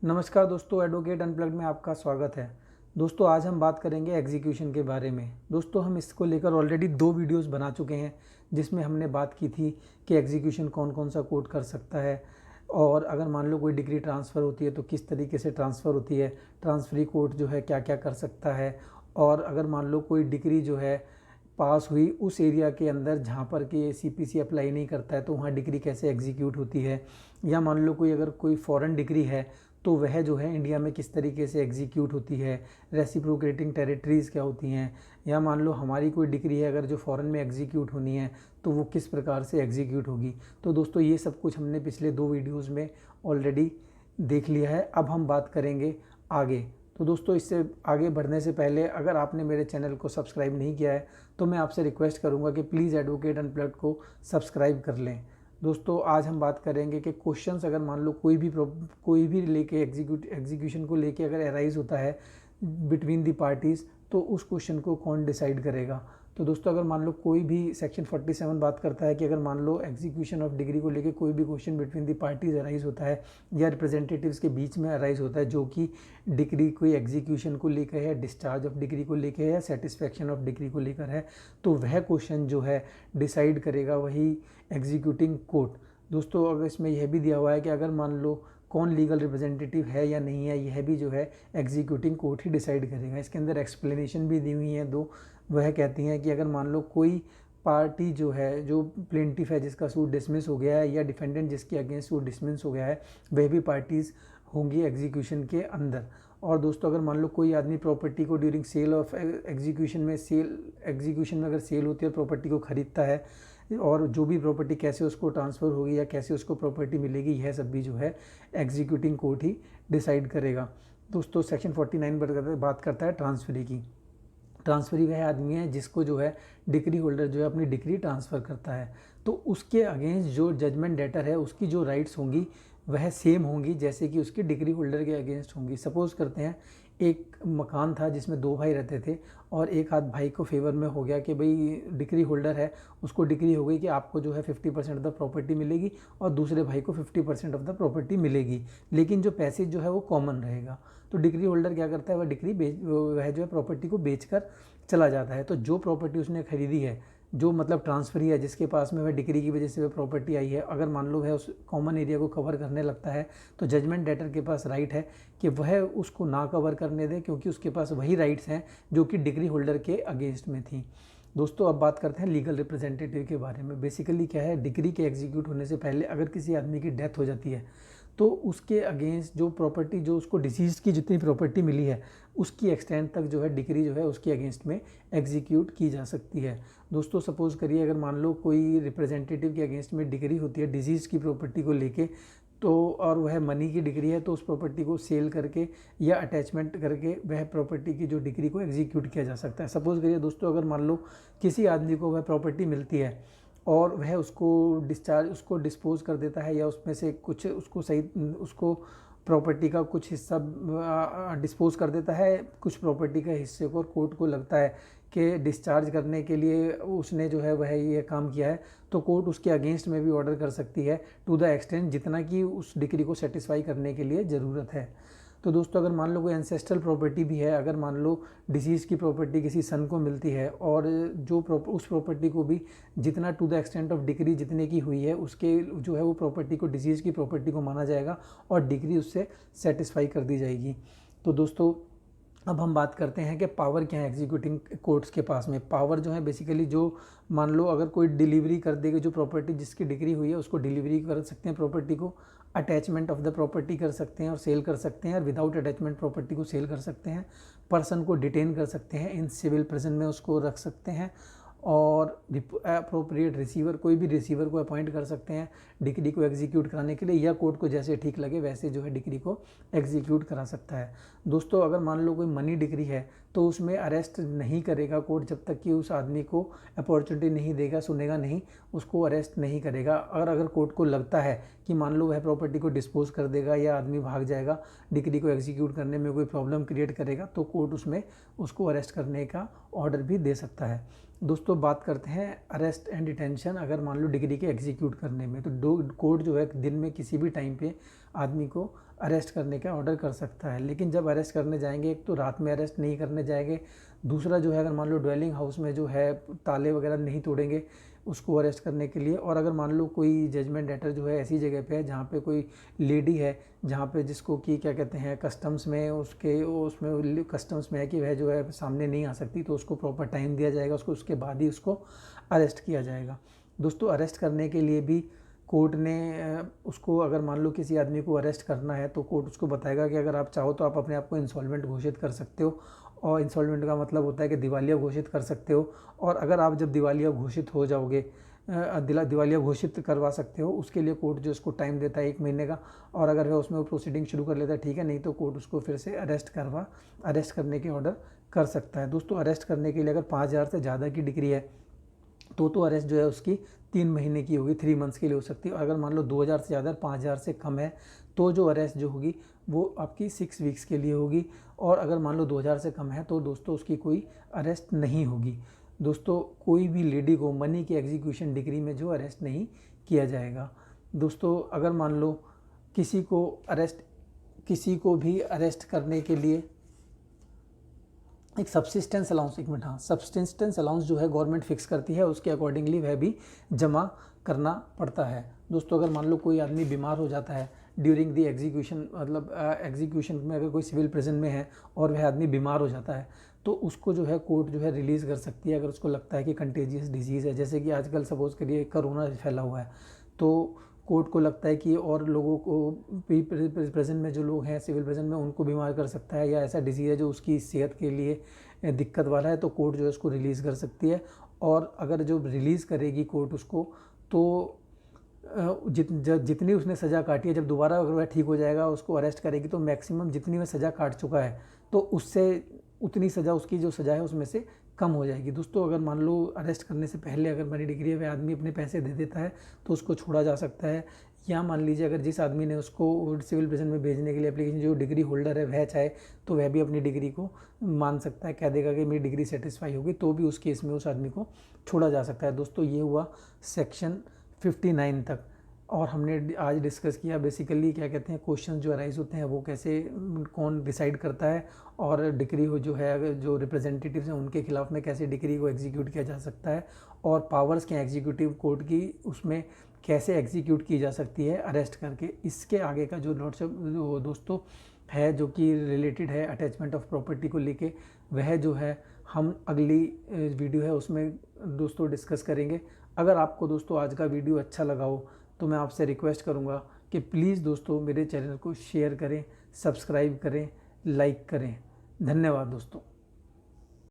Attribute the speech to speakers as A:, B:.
A: नमस्कार दोस्तों, advocate unplugged में आपका स्वागत है। दोस्तों, आज हम बात करेंगे एग्जीक्यूशन के बारे में। दोस्तों, हम इसको लेकर ऑलरेडी 2 वीडियोस बना चुके हैं, जिसमें हमने बात की थी कि एग्जीक्यूशन कौन कौन सा कोर्ट कर सकता है, और अगर मान लो कोई डिग्री ट्रांसफ़र होती है तो किस तरीके से ट्रांसफ़र होती है, ट्रांसफरी कोर्ट जो है क्या क्या कर सकता है, और अगर मान लो कोई डिग्री जो है पास हुई उस एरिया के अंदर जहाँ पर कि सीपीसी अप्लाई नहीं करता है तो वहाँ डिग्री कैसे एग्जीक्यूट होती है, या मान लो अगर कोई फॉरेन डिग्री है तो वह जो है इंडिया में किस तरीके से एग्जीक्यूट होती है, रेसिप्रोकेटिंग टेरिटरीज़ क्या होती हैं, या मान लो हमारी कोई डिग्री है अगर जो फ़ॉरेन में एग्जीक्यूट होनी है तो वो किस प्रकार से एग्जीक्यूट होगी। तो दोस्तों, ये सब कुछ हमने पिछले 2 वीडियोज़ में ऑलरेडी देख लिया है। अब हम बात करेंगे आगे। तो दोस्तों, इससे आगे बढ़ने से पहले अगर आपने मेरे चैनल को सब्सक्राइब नहीं किया है तो मैं आपसे रिक्वेस्ट करूंगा कि प्लीज़ एडवोकेट अनप्लग्ड को सब्सक्राइब कर लें। दोस्तों, आज हम बात करेंगे कि क्वेश्चंस अगर मान लो कोई भी लेके एग्जीक्यूशन को लेके अगर अराइज होता है बिटवीन दी पार्टीज़, तो उस क्वेश्चन को कौन डिसाइड करेगा। तो दोस्तों, अगर मान लो कोई भी सेक्शन 47 बात करता है कि अगर मान लो एग्जीक्यूशन ऑफ डिग्री को लेके कोई भी question between the parties arise होता है या रिप्रेजेंटेटिव्स के बीच में अराइज होता है, जो कि डिग्री कोई एग्जीक्यूशन को लेकर है, डिस्चार्ज ऑफ डिग्री को लेकर है या सेटिस्फैक्शन ऑफ डिग्री को लेकर है, तो वह क्वेश्चन जो है डिसाइड करेगा वही एग्जीक्यूटिंग कोर्ट। दोस्तों, अगर इसमें यह भी दिया हुआ है कि अगर मान लो कौन लीगल रिप्रेजेंटेटिव है या नहीं है, यह भी जो है एग्जीक्यूटिंग कोर्ट ही डिसाइड करेगा। इसके अंदर एक्सप्लेनेशन भी दी हुई है 2। वह कहती हैं कि अगर मान लो कोई पार्टी जो है, जो प्लेंटिफ है जिसका सूट डिसमिस हो गया है, या डिफेंडेंट जिसके अगेंस्ट सूट डिसमिस हो गया है, वह भी पार्टीज़ होंगी एग्जीक्यूशन के अंदर। और दोस्तों, अगर मान लो कोई आदमी प्रॉपर्टी को ड्यूरिंग सेल ऑफ एग्जीक्यूशन में अगर सेल होती है प्रॉपर्टी को ख़रीदता है, और जो भी प्रॉपर्टी कैसे उसको ट्रांसफ़र होगी या कैसे उसको प्रॉपर्टी मिलेगी, यह सब भी जो है एग्जीक्यूटिंग कोर्ट ही डिसाइड करेगा। दोस्तों, सेक्शन 49 बात करता है ट्रांसफरी की। ट्रांसफरी वह आदमी है जिसको जो है डिग्री होल्डर जो है अपनी डिग्री ट्रांसफ़र करता है, तो उसके अगेंस्ट जो जजमेंट डेटर है उसकी जो राइट्स होंगी वह सेम होंगी जैसे कि उसकी डिग्री होल्डर के अगेंस्ट होंगी। सपोज़ करते हैं एक मकान था जिसमें 2 भाई रहते थे, और एक आध भाई को फेवर में हो गया कि भाई डिग्री होल्डर है, उसको डिग्री हो गई कि आपको जो है 50% ऑफ द प्रॉपर्टी मिलेगी और दूसरे भाई को 50% ऑफ द प्रॉपर्टी मिलेगी, लेकिन जो पैसेज जो है वो कॉमन रहेगा। तो डिग्री होल्डर क्या करता है, वह जो है प्रॉपर्टी को बेचकर चला जाता है। तो जो प्रॉपर्टी उसने खरीदी है, जो मतलब ट्रांसफरी है, जिसके पास में वह डिग्री की वजह से वह प्रॉपर्टी आई है, अगर मान लो वह उस कॉमन एरिया को कवर करने लगता है तो जजमेंट डेटर के पास राइट है कि वह उसको ना कवर करने दे, क्योंकि उसके पास वही राइट्स हैं जो कि डिग्री होल्डर के अगेंस्ट में थी। दोस्तों, अब बात करते हैं लीगल रिप्रेजेंटेटिव के बारे में। बेसिकली क्या है, डिग्री के एग्जीक्यूट होने से पहले अगर किसी आदमी की डेथ हो जाती है तो उसके अगेंस्ट जो प्रॉपर्टी, जो उसको डिसीज की जितनी प्रॉपर्टी मिली है उसकी एक्सटेंट तक जो है डिग्री जो है उसके अगेंस्ट में एग्जीक्यूट की जा सकती है। दोस्तों, सपोज़ करिए अगर मान लो कोई रिप्रेजेंटेटिव के अगेंस्ट में डिग्री होती है डिजीज़ की प्रॉपर्टी को लेके, तो और वह मनी की डिग्री है, तो उस प्रॉपर्टी को सेल करके या अटैचमेंट करके वह प्रॉपर्टी की जो डिग्री को एग्जीक्यूट किया जा सकता है। सपोज़ करिए दोस्तों, अगर मान लो किसी आदमी को वह प्रॉपर्टी मिलती है और वह उसको डिस्पोज कर देता है, या उसमें से कुछ उसको प्रॉपर्टी का कुछ हिस्सा डिस्पोज कर देता है, कुछ प्रॉपर्टी के हिस्से को, और कोर्ट को लगता है कि डिस्चार्ज करने के लिए उसने जो है वह ये काम किया है, तो कोर्ट उसके अगेंस्ट में भी ऑर्डर कर सकती है टू द एक्सटेंट जितना कि उस डिग्री को सेटिस्फाई करने के लिए ज़रूरत है। तो दोस्तों, अगर मान लो कोई एंसेस्ट्रल प्रॉपर्टी भी है, अगर मान लो डिसीज़ की प्रॉपर्टी किसी सन को मिलती है, और उस प्रॉपर्टी को भी जितना to the extent of degree जितने की हुई है उसके जो है वो प्रॉपर्टी को डिसीज़ की प्रॉपर्टी को माना जाएगा और डिग्री उससे सेटिस्फाई कर दी जाएगी। तो दोस्तों, अब हम बात करते हैं कि पावर क्या है एग्जीक्यूटिंग कोर्ट्स के पास में। पावर जो है बेसिकली, जो मान लो अगर कोई डिलीवरी कर देगी, जो प्रॉपर्टी जिसकी डिग्री हुई है उसको डिलीवरी कर सकते हैं प्रॉपर्टी को, अटैचमेंट ऑफ द प्रॉपर्टी कर सकते हैं और सेल कर सकते हैं, और विदाउट अटैचमेंट प्रॉपर्टी को सेल कर सकते हैं, पर्सन को डिटेन कर सकते हैं, इन सिविल प्रिजन में उसको रख सकते हैं, और अप्रोप्रिएट रिसीवर, कोई भी रिसीवर को अपॉइंट कर सकते हैं डिग्री को एग्जीक्यूट कराने के लिए, या कोर्ट को जैसे ठीक लगे वैसे जो है डिग्री को एग्जीक्यूट करा सकता है। दोस्तों, अगर मान लो कोई मनी डिग्री है तो उसमें अरेस्ट नहीं करेगा कोर्ट जब तक कि उस आदमी को अपॉर्चुनिटी नहीं देगा, सुनेगा नहीं, उसको अरेस्ट नहीं करेगा। और अगर कोर्ट को लगता है कि मान लो वह प्रॉपर्टी को डिस्पोज कर देगा या आदमी भाग जाएगा, डिग्री को एग्जीक्यूट करने में कोई प्रॉब्लम क्रिएट करेगा, तो कोर्ट उसमें उसको अरेस्ट करने का ऑर्डर भी दे सकता है। दोस्तों, बात करते हैं अरेस्ट एंड डिटेंशन। अगर मान लो डिग्री के एग्जीक्यूट करने में, तो कोर्ट जो है दिन में किसी भी टाइम पे आदमी को अरेस्ट करने का ऑर्डर कर सकता है। लेकिन जब अरेस्ट करने जाएंगे, एक तो रात में अरेस्ट नहीं करने जाएंगे, दूसरा जो है अगर मान लो ड्वेलिंग हाउस में जो है ताले वगैरह नहीं तोड़ेंगे उसको अरेस्ट करने के लिए। और अगर मान लो कोई जजमेंट डेटर जो है ऐसी जगह पे है जहाँ पे कोई लेडी है, जहाँ पे जिसको कि क्या कहते हैं कस्टम्स में उसमें कस्टम्स में है कि वह जो है सामने नहीं आ सकती, तो उसको प्रॉपर टाइम दिया जाएगा, उसके बाद ही उसको अरेस्ट किया जाएगा। दोस्तों अरेस्ट करने के लिए भी कोर्ट ने उसको, अगर मान लो किसी आदमी को अरेस्ट करना है तो कोर्ट उसको बताएगा कि अगर आप चाहो तो आप अपने आप को इंसॉल्वेंट घोषित कर सकते हो। और इंसॉल्वेंट का मतलब होता है कि दिवालिया घोषित कर सकते हो। और अगर आप जब दिवालिया घोषित हो जाओगे, दिवालिया घोषित करवा सकते हो, उसके लिए कोर्ट जो उसको टाइम देता है 1 महीने का। और अगर वह उसमें वो प्रोसीडिंग शुरू कर लेता है, ठीक है, नहीं तो कोर्ट उसको फिर से अरेस्ट करने के ऑर्डर कर सकता है। दोस्तों अरेस्ट करने के लिए अगर 5,000 से ज़्यादा की डिग्री है तो अरेस्ट जो है उसकी 3 महीने की होगी, 3 मंथ्स के लिए हो सकती है। और अगर मान लो 2,000 से ज़्यादा 5,000 से कम है तो जो अरेस्ट जो होगी वो आपकी 6 वीक्स के लिए होगी। और अगर मान लो 2,000 से कम है तो दोस्तों उसकी कोई अरेस्ट नहीं होगी। दोस्तों कोई भी लेडी को मनी की एग्जीक्यूशन डिग्री में जो अरेस्ट नहीं किया जाएगा। दोस्तों अगर मान लो किसी को भी अरेस्ट करने के लिए एक सब्सिस्टेंस अलाउंस, 1 मिनट, हाँ, सब्सिस्टेंस अलाउंस जो है गवर्नमेंट फिक्स करती है, उसके अकॉर्डिंगली वह भी जमा करना पड़ता है। दोस्तों अगर मान लो कोई आदमी बीमार हो जाता है ड्यूरिंग दी एग्जीक्यूशन, मतलब एग्जीक्यूशन में अगर कोई सिविल प्रिजन में है और वह आदमी बीमार हो जाता है तो उसको जो है कोर्ट जो है रिलीज़ कर सकती है अगर उसको लगता है कि कंटेजियस डिजीज़ है। जैसे कि आजकल सपोज़ करिए कोरोना फैला हुआ है, तो कोर्ट को लगता है कि और लोगों को प्रेजेंट में जो लोग हैं सिविल प्रिजन में उनको बीमार कर सकता है, या ऐसा डिजीज़ है जो उसकी सेहत के लिए दिक्कत वाला है, तो कोर्ट जो है उसको रिलीज़ कर सकती है। और अगर जो रिलीज़ करेगी कोर्ट उसको, तो जितनी उसने सज़ा काटी है, जब दोबारा अगर वह ठीक हो जाएगा उसको अरेस्ट करेगी तो मैक्सिमम जितनी वह सज़ा काट चुका है तो उससे उतनी सज़ा, उसकी जो सज़ा है उसमें से कम हो जाएगी। दोस्तों अगर मान लो अरेस्ट करने से पहले अगर मनी डिग्री है वह आदमी अपने पैसे दे देता है तो उसको छोड़ा जा सकता है। या मान लीजिए अगर जिस आदमी ने उसको सिविल प्रिजन में भेजने के लिए एप्लीकेशन, जो डिग्री होल्डर है वह चाहे तो वह भी अपनी डिग्री को मान सकता है, कह देगा कि मेरी डिग्री सेटिस्फाई होगी, तो भी उस केस में उस आदमी को छोड़ा जा सकता है। दोस्तों ये हुआ सेक्शन 59 तक। और हमने आज डिस्कस किया बेसिकली क्या कहते हैं क्वेश्चन जो अराइज होते हैं वो कैसे, कौन डिसाइड करता है, और डिक्री हो जो है अगर जो रिप्रेजेंटेटिव्स हैं उनके खिलाफ में कैसे डिक्री को एग्जीक्यूट किया जा सकता है, और पावर्स क्या एग्जीक्यूटिव कोर्ट की उसमें कैसे एग्जीक्यूट की जा सकती है अरेस्ट करके। इसके आगे का जो नोट्स दोस्तों है जो कि रिलेटेड है अटैचमेंट ऑफ प्रॉपर्टी को लेके, वह जो है हम अगली वीडियो है उसमें दोस्तों डिस्कस करेंगे। अगर आपको दोस्तों आज का वीडियो अच्छा लगा हो तो मैं आपसे रिक्वेस्ट करूंगा कि प्लीज़ दोस्तों मेरे चैनल को शेयर करें, सब्सक्राइब करें, लाइक करें। धन्यवाद दोस्तों।